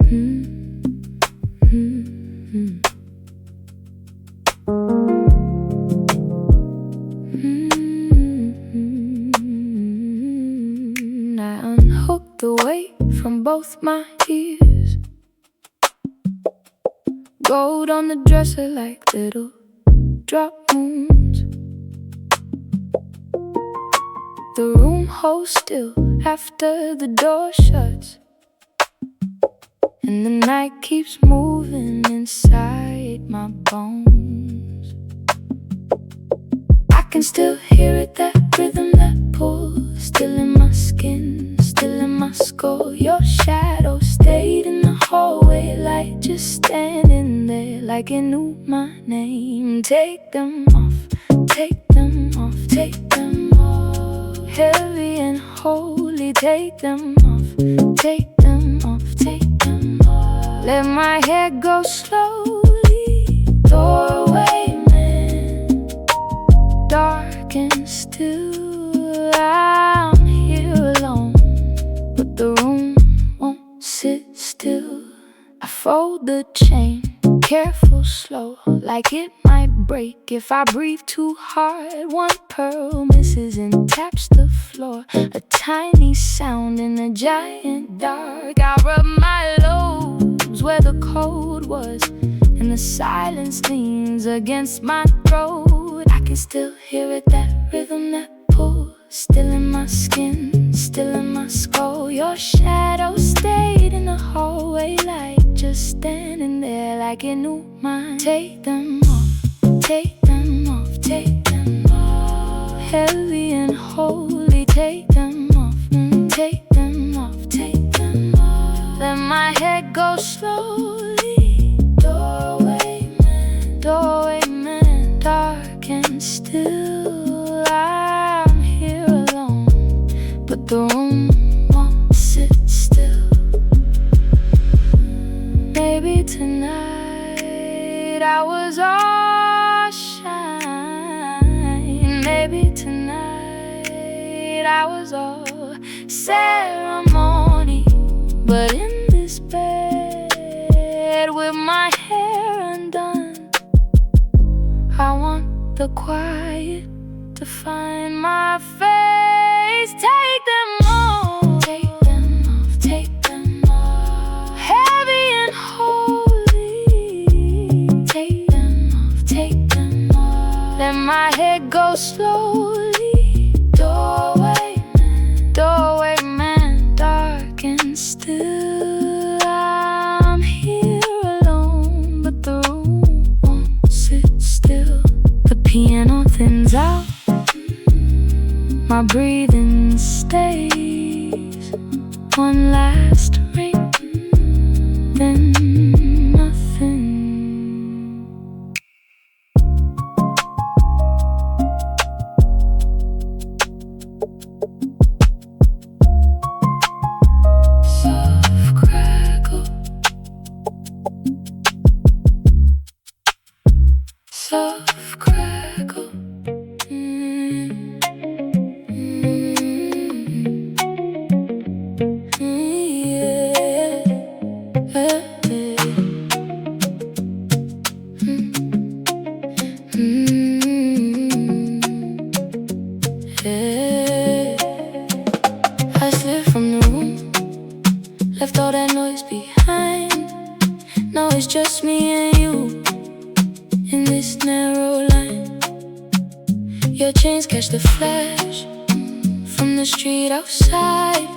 I unhooked the weight from both my ears. Gold on the dresser like little drop moons. The room holds still after the door shuts, and the night keeps moving inside my bones. I can still hear it, that rhythm that pulls, still in my skin, still in my skull. Your shadow stayed in the hallway light, just standing there like it knew my name. Take them off, take them off, take them off. Heavy and holy, take them off, take them off, take them off. Let my head go slowly. Doorway man, dark and still. I'm here alone, but the room won't sit still. I fold the chain, careful, slow, like it might break if I breathe too hard. One pearl misses and taps the floor, a tiny sound in the giant dark. I rub my lobes where the cold was, and the silence leans against my throat. I can still hear it, that rhythm that pulls, still in my skin, still in my skull. Your shadow stayed in the hallway light, just standing there like it knew mine. Take them off, take them off, take them off. Heavy and holy, take them off, take them off, take them off. Let my head go slowly. Doorway man, dark and still. I'm here alone, but the room won't sit still. Maybe tonight I was all shine. Maybe tonight I was all ceremony. But in this bed with my hair undone, I want the quiet to find my face. Take them off, take them off, take them off. Heavy and holy, take them off, take them off. Let my head go slowly. Doorway man, dark and still. I'm here alone, but the room won't sit still. The piano thins out, my breathing stays. One last ring, then nothing. Soft crackle, soft crackle. I slipped from the room, left all that noise behind. Now it's just me and you in this narrow line. Your chains catch the flash from the street outside.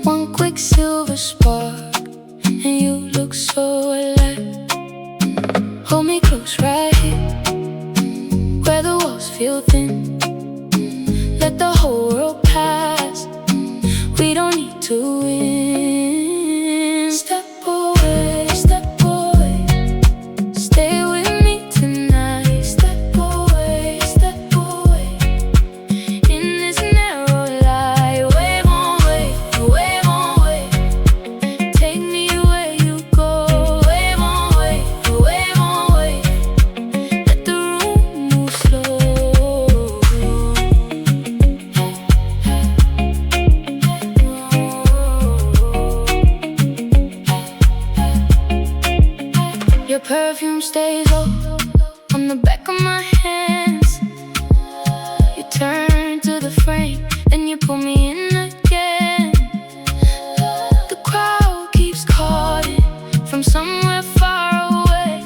One quick silver spark, and you look so alive. Hold me close right here, where the walls feel thin. Let the whole world pass, we don't need to win. Step away, stay with me tonight. Step away, in this narrow light. Wave on wave, wave on wave. Take me where you go. Wave on wave, wave on wave. Let the room move slow. your perfume stays on the back of my hands. You turn to the frame, then you pull me in again. The crowd keeps calling from somewhere far away,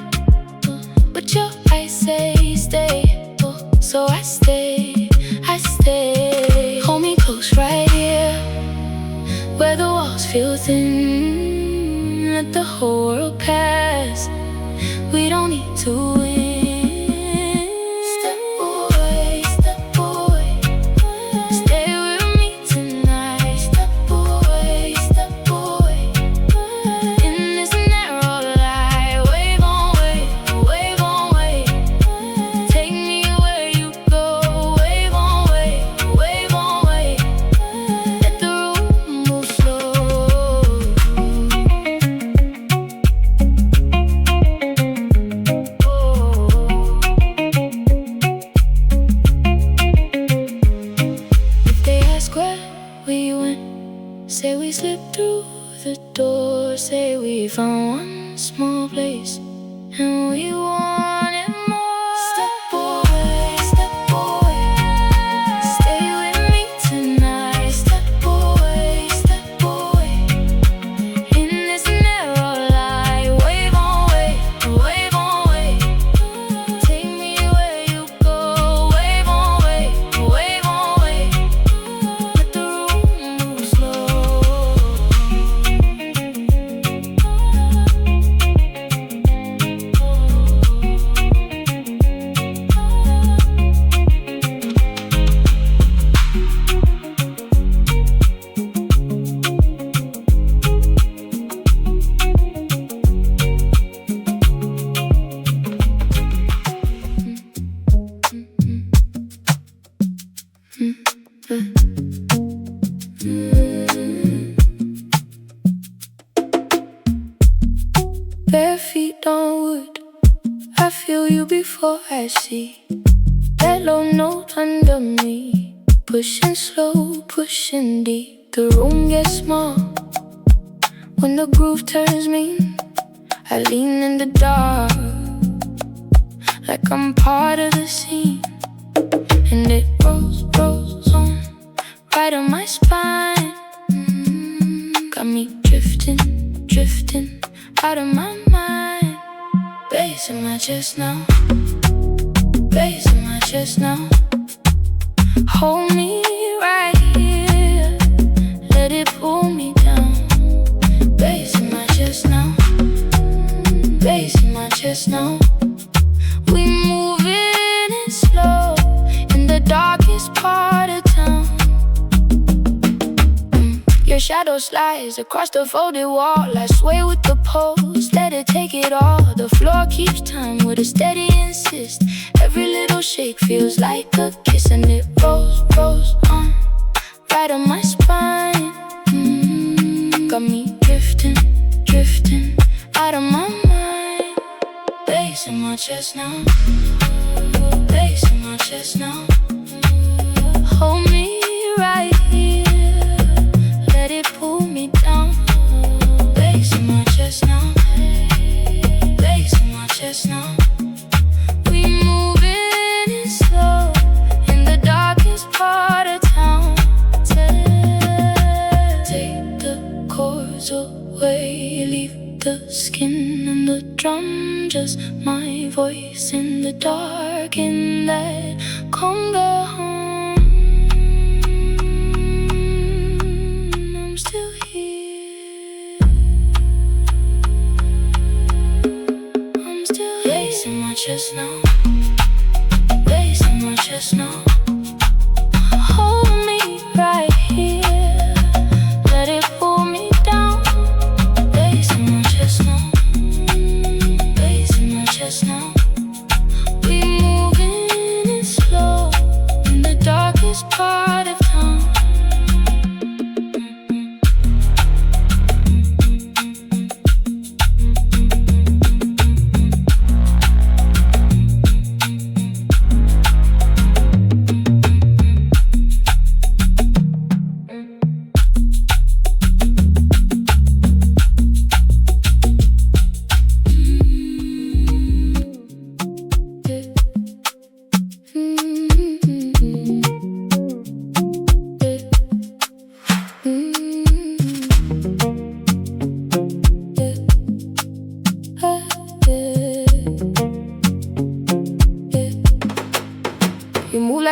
but your eyes say stay, so I stay, I stay. Hold me close right here, where the walls feel thin. Let the whole world pass, we don't need to win. Step away, step away, stay with me tonight. Step away, step away, in this narrow light. Wave on wave, wave on wave, take me where you go. Wave on wave, wave on wave, let the room move slow. Say we slipped through the door, say we found one small place and we wanted more. Step away, stay with me tonight. Step away, in this narrow light. Wave on wave, wave on wave, take me where you go. Wave on wave, wave on wave, let the room move slow. Bare feet on wood, I feel you before I see that low note under me. Pushing slow, pushing deep, the room gets small when the groove turns mean. I lean in the dark, like I'm part of the scene, and it rolls, rolls on right on my spine. Got me drifting, drifting out of my mind. Bass in my chest now, bass in my chest now. Hold me right here, let it pull me down. Bass in my chest now, bass in my chest now. We moving it slow in the darkest part of town. Your shadow slides across the folded wall. I sway with the pose, let it take it all. The floor keeps time with a steady insist. Every little shake feels like a kiss, and it rolls, rolls on right on my spine. Got me drifting, drifting out of my mind. Bass in my chest now, bass in my chest now. Hold me right here, let it pull me down. Bass in my chest now, bass in my chest now. We moving it slow in the darkest part of town. Take the chords away, leave the skin and the drum, just my voice in the dark in that conga home. I'm still here, I'm still here. Bass in my chest now, bass in my chest now. Hold me right here, let it pull me down. Bass in my chest now, bass in my chest now. We moving it slow in the darkest part of town.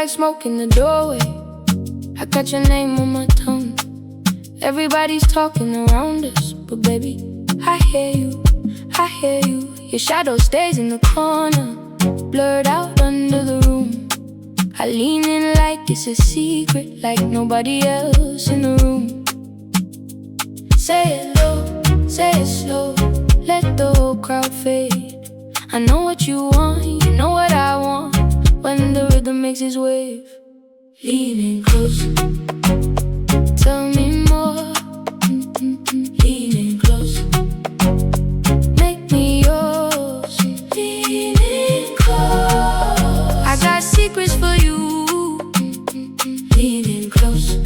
like smoke in the doorway. I got your name on my tongue. Everybody's talking around us, but baby, I hear you, I hear you. Your shadow stays in the corner, blurred out under the room. I lean in like it's a secret, like nobody else in the room. Say it low, say it slow, let the whole crowd fade. I know what you want, you know what I want. When the rhythm makes its wave, leaning close, tell me more. Leaning close, make me yours. Leaning close, I got secrets for you. Leaning close,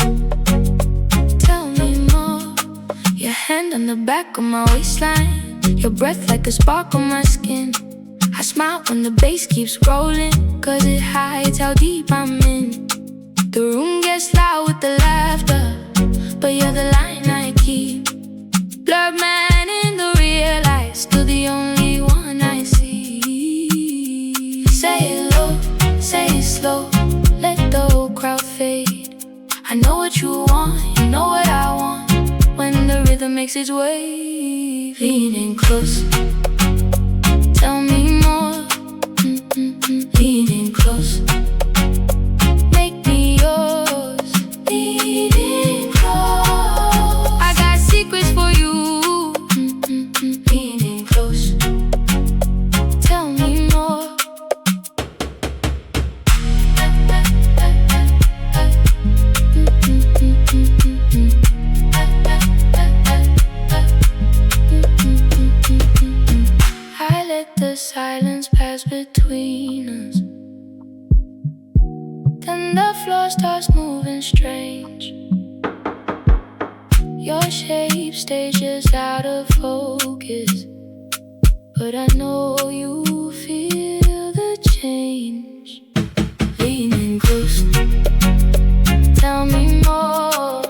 tell me more. Your hand on the back of my waistline, your breath like a spark on my skin. I smile when the bass keeps rolling, cause it hides how deep I'm in. The room gets loud with the laughter, but you're the line I keep. Blurred man in the real light, still the only one I see. Say it low, say it slow, let the whole crowd fade. I know what you want, you know what I want. When the rhythm makes its wave, leaning close, tell me more. Leaning close, make me yours. Leaning close, I got secrets for you. Leaning close, tell me more. I let the silence pass between us, then the floor starts moving strange. Your shape stays just out of focus, but I know you feel the change. Leaning close, tell me more.